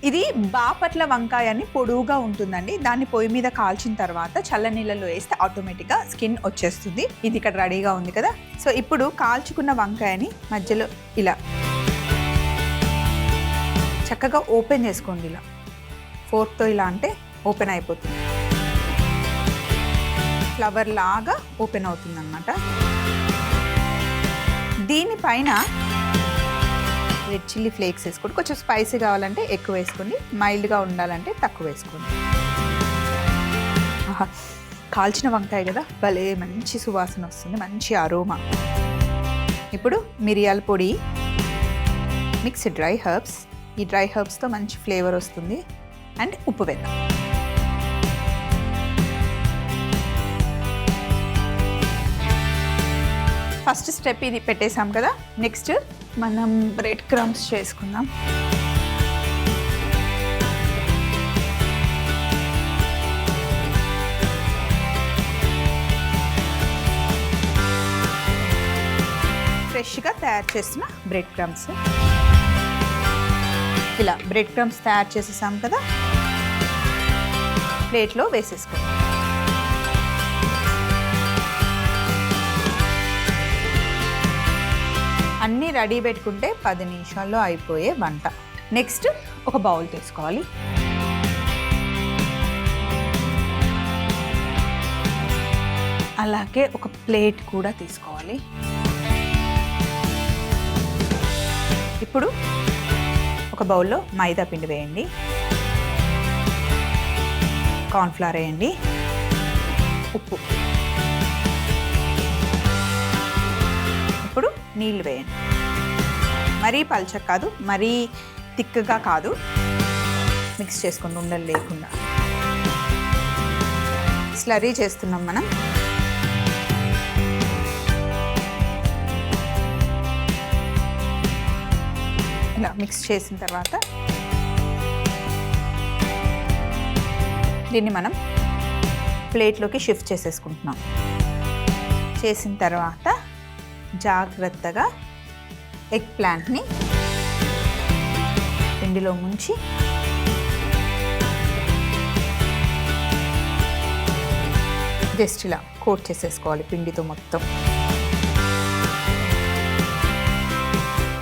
ఇది బాపట్ల వంకాయ అని పొడువుగా ఉంటుందండి. దాన్ని పొయ్యి మీద కాల్చిన తర్వాత చల్ల నీళ్ళలో వేస్తే ఆటోమేటిక్గా స్కిన్ వచ్చేస్తుంది. ఇది ఇక్కడ రెడీగా ఉంది కదా. సో ఇప్పుడు కాల్చుకున్న వంకాయని మధ్యలో ఇలా చక్కగా ఓపెన్ చేసుకోండి. ఇలా ఫోర్క్తో ఇలా అంటే ఓపెన్ అయిపోతుంది. ఫ్లవర్ లాగా ఓపెన్ అవుతుంది అన్నమాట. దీనిపైన రెడ్ చిల్లీ ఫ్లేక్స్ వేసుకోండి. కొంచెం స్పైసీ కావాలంటే ఎక్కువ వేసుకోండి, మైల్డ్గా ఉండాలంటే తక్కువ వేసుకోండి. కాల్చిన వంకాయ కదా, భలే మంచి సువాసన వస్తుంది, మంచి అరోమా. ఇప్పుడు మిరియాల పొడి, మిక్స్ డ్రై హర్బ్స్. ఈ డ్రై హర్బ్స్తో మంచి ఫ్లేవర్ వస్తుంది. అండ్ ఉప్పు వేద్దాం. ఫస్ట్ స్టెప్ ఇది పెట్టేసాం కదా. నెక్స్ట్ మనం బ్రెడ్ క్రమ్స్ చేసుకుందాం. ఫ్రెష్గా తయారు చేసిన బ్రెడ్ క్రమ్స్. ఇలా బ్రెడ్ క్రమ్స్ తయారు చేసేసాం కదా, ప్లేట్లో వేసేసుకుందాం. అన్నీ రెడీ పెట్టుకుంటే 10 నిమిషాల్లో అయిపోయే వంట. నెక్స్ట్ ఒక బౌల్ తీసుకోవాలి. అలాగే ఒక ప్లేట్ కూడా తీసుకోవాలి. ఇప్పుడు ఒక బౌల్లో మైదా పిండి వేయండి, కార్న్ఫ్లవర్ వేయండి, ఉప్పు, ఇప్పుడు నీళ్ళు వేయండి. మరీ పల్చగా కాదు, మరీ థిక్గా కాదు. మిక్స్ చేసుకోండి ఉండలు లేకుండా. స్లరీ చేస్తున్నాం మనం. ఇలా మిక్స్ చేసిన తర్వాత దీన్ని మనం ప్లేట్లోకి షిఫ్ట్ చేసేసుకుంటున్నాం. చేసిన తర్వాత జాగ్రత్తగా ఎగ్ ప్లాంట్ని పిండిలో ముంచి జస్ట్ ఇలా కోట్ చేసేసుకోవాలి పిండితో మొత్తం.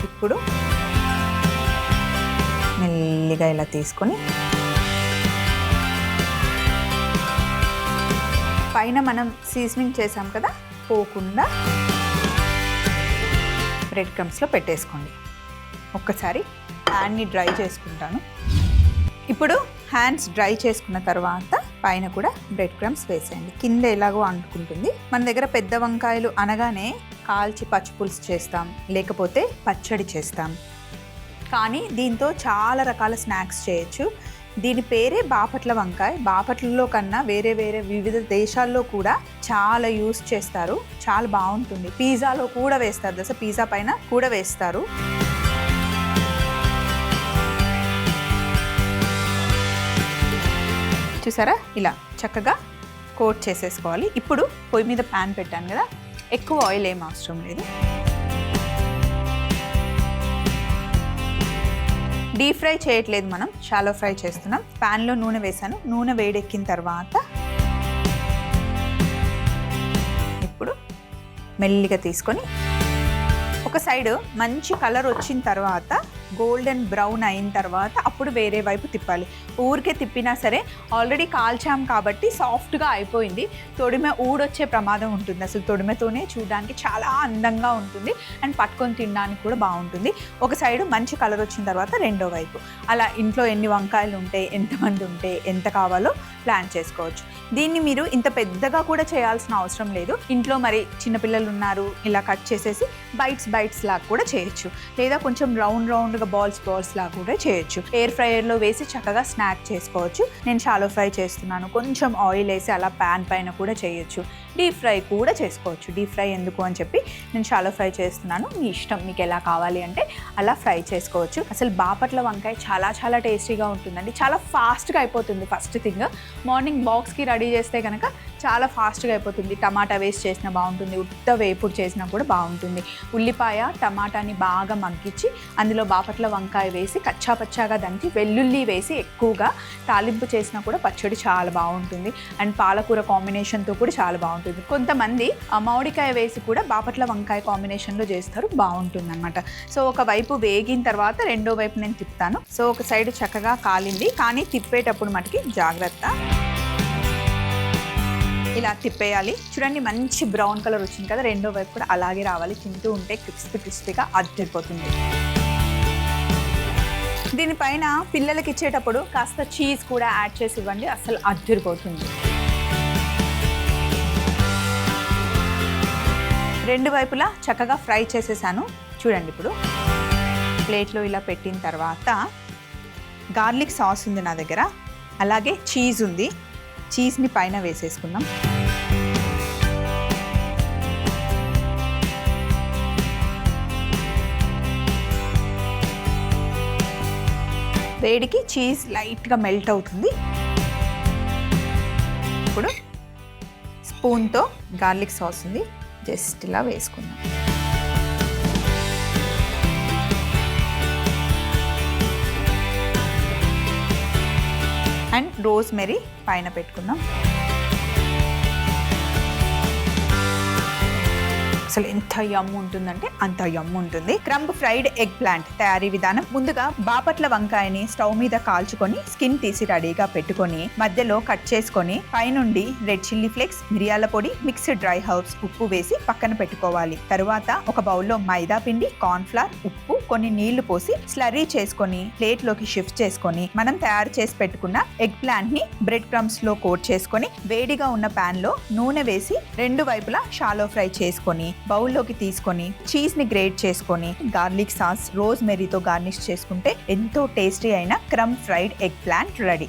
ఇప్పుడు మెల్లిగా ఇలా తీసుకొని పైన మనం సీజనింగ్ చేసాం కదా, పోకుండా బ్రెడ్ క్రమ్స్లో పెట్టేసుకోండి. ఒక్కసారి హ్యాండ్ని డ్రై చేసుకుంటాను. ఇప్పుడు హ్యాండ్స్ డ్రై చేసుకున్న తర్వాత పైన కూడా బ్రెడ్ క్రమ్స్ వేసేయండి. కింద ఎలాగో అంటుకుంటుంది. మన దగ్గర పెద్ద వంకాయలు అనగానే కాల్చి పచ్చిపులుసు చేస్తాం, లేకపోతే పచ్చడి చేస్తాం. కానీ దీంతో చాలా రకాల స్నాక్స్ చేయొచ్చు. దీని పేరే బాపట్ల వంకాయ. బాపట్లలో కన్నా వేరే వేరే వివిధ దేశాల్లో కూడా చాలా యూస్ చేస్తారు. చాలా బాగుంటుంది. పిజ్జాలో కూడా వేస్తారు, దశ పిజ్జా పైన కూడా వేస్తారు. చూసారా, ఇలా చక్కగా కోట్ చేసేసుకోవాలి. ఇప్పుడు పొయ్యి మీద ప్యాన్ పెట్టాను కదా, ఎక్కువ ఆయిల్ ఏం అవసరం లేదు. డీప్ ఫ్రై చేయట్లేదు, మనం షాలో ఫ్రై చేస్తున్నాం. ప్యాన్లో నూనె వేసాను. నూనె వేడెక్కిన తర్వాత ఇప్పుడు మెల్లిగా తీసుకొని ఒక సైడ్ మంచి కలర్ వచ్చిన తర్వాత, గోల్డెన్ బ్రౌన్ అయిన తర్వాత అప్పుడు వేరే వైపు తిప్పాలి. ఊరికే తిప్పినా సరే ఆల్రెడీ కాల్చాం కాబట్టి సాఫ్ట్గా అయిపోయింది. తొడిమె ఊడొచ్చే ప్రమాదం ఉంటుంది. అసలు తొడిమెతోనే చూడడానికి చాలా అందంగా ఉంటుంది అండ్ పట్టుకొని తినడానికి కూడా బాగుంటుంది. ఒక సైడ్ మంచి కలర్ వచ్చిన తర్వాత రెండో వైపు. అలా ఇంట్లో ఎన్ని వంకాయలు ఉంటే, ఎంతమంది ఉంటే, ఎంత కావాలో ప్లాన్ చేసుకోవచ్చు. దీన్ని మీరు ఇంత పెద్దగా కూడా చేయాల్సిన అవసరం లేదు. ఇంట్లో మరి చిన్నపిల్లలు ఉన్నారు, ఇలా కట్ చేసేసి బైట్స్ లాగా కూడా చేయొచ్చు. లేదా కొంచెం రౌండ్గా బాల్స్ లాగా కూడా చేయొచ్చు. ఎయిర్ ఫ్రైయర్లో వేసి చక్కగా స్నాక్ చేసుకోవచ్చు. నేను షాలో ఫ్రై చేస్తున్నాను. కొంచెం ఆయిల్ వేసి అలా ప్యాన్ పైన కూడా చేయొచ్చు. డీప్ ఫ్రై కూడా చేసుకోవచ్చు. డీప్ ఫ్రై ఎందుకు అని చెప్పి నేను షాలో ఫ్రై చేస్తున్నాను. మీ ఇష్టం, మీకు ఎలా కావాలి అంటే అలా ఫ్రై చేసుకోవచ్చు. అసలు బాపట్ల వంకాయ చాలా చాలా టేస్టీగా ఉంటుందండి. చాలా ఫాస్ట్గా అయిపోతుంది. ఫస్ట్ థింగ్, మార్నింగ్ బాక్స్కి రెడీ చేస్తే కనుక చాలా ఫాస్ట్గా అయిపోతుంది. టమాటా వేస్ట్ చేసినా బాగుంటుంది, ఉత్త వేపుడు చేసినా కూడా బాగుంటుంది. ఉల్లిపాయ టమాటాని బాగా మగ్గించి అందులో బాగా బాపట్ల వంకాయ వేసి కచ్చా పచ్చాగా దంచి వెల్లుల్లి వేసి ఎక్కువగా తాలింపు చేసినా కూడా పచ్చడి చాలా బాగుంటుంది. అండ్ పాలకూర కాంబినేషన్తో కూడా చాలా బాగుంటుంది. కొంతమంది మామిడికాయ వేసి కూడా బాపట్ల వంకాయ కాంబినేషన్లో చేస్తారు, బాగుంటుంది అనమాట. సో ఒకవైపు వేగిన తర్వాత రెండో వైపు నేను తిప్పుతాను. సో ఒక సైడ్ చక్కగా కాలింది, కానీ తిప్పేటప్పుడు మటుకి జాగ్రత్త, ఇలా తిప్పేయాలి. చూడండి మంచి బ్రౌన్ కలర్ వచ్చింది కదా, రెండో వైపు కూడా అలాగే రావాలి. తింటూ ఉంటే క్రిస్పీగా అద్దరిపోతుంది. దీనిపైన పిల్లలకి ఇచ్చేటప్పుడు కాస్త చీజ్ కూడా యాడ్ చేసి ఇవ్వండి, అసలు అద్దరిపోతుంది. రెండు వైపులా చక్కగా ఫ్రై చేసేసాను. చూడండి ఇప్పుడు ప్లేట్లో ఇలా పెట్టిన తర్వాత గార్లిక్ సాస్ ఉంది నా దగ్గర, అలాగే చీజ్ ఉంది. చీజ్ని పైన వేసేసుకుందాం. వేడికి చీజ్ లైట్గా మెల్ట్ అవుతుంది. ఇప్పుడు స్పూన్తో గార్లిక్ సాస్ ఉంది, జస్ట్ ఇలా వేసుకుందాం. అండ్ రోజ్మెరీ పైన పెట్టుకుందాం. అసలు ఎంత యమ్ ఉంటుందంటే అంత యమ్ ఉంటుంది. క్రంబ్ ఫ్రైడ్ ఎగ్ ప్లాంట్ తయారీ విధానం: ముందుగా బాపట్ల వంకాయని స్టవ్ మీద కాల్చుకొని స్కిన్ తీసి రెడీగా పెట్టుకొని మధ్యలో కట్ చేసుకొని పైనుండి రెడ్ చిల్లీ ఫ్లేక్స్, మిరియాల పొడి, మిక్స్డ్ డ్రై హర్బ్స్, ఉప్పు వేసి పక్కన పెట్టుకోవాలి. తరువాత ఒక బౌల్లో మైదా పిండి, కార్న్ ఫ్లవర్, ఉప్పు, కొన్ని నీళ్లు పోసి స్లర్రీ చేసుకొని ప్లేట్ లోకి షిఫ్ట్ చేసుకొని మనం తయారు చేసి పెట్టుకున్న ఎగ్ ప్లాంట్ ని బ్రెడ్ క్రమ్స్ లో కోట్ చేసుకొని వేడిగా ఉన్న పాన్ లో నూనె వేసి రెండు వైపులా షాలో ఫ్రై చేసుకొని బౌల్లోకి తీసుకొని చీజ్ ని గ్రేట్ చేసుకొని గార్లిక్ సాస్, రోజ్ మెరీతో గార్నిష్ చేసుకుంటే ఎంతో టేస్టీ అయిన crumb fried egg plant ready.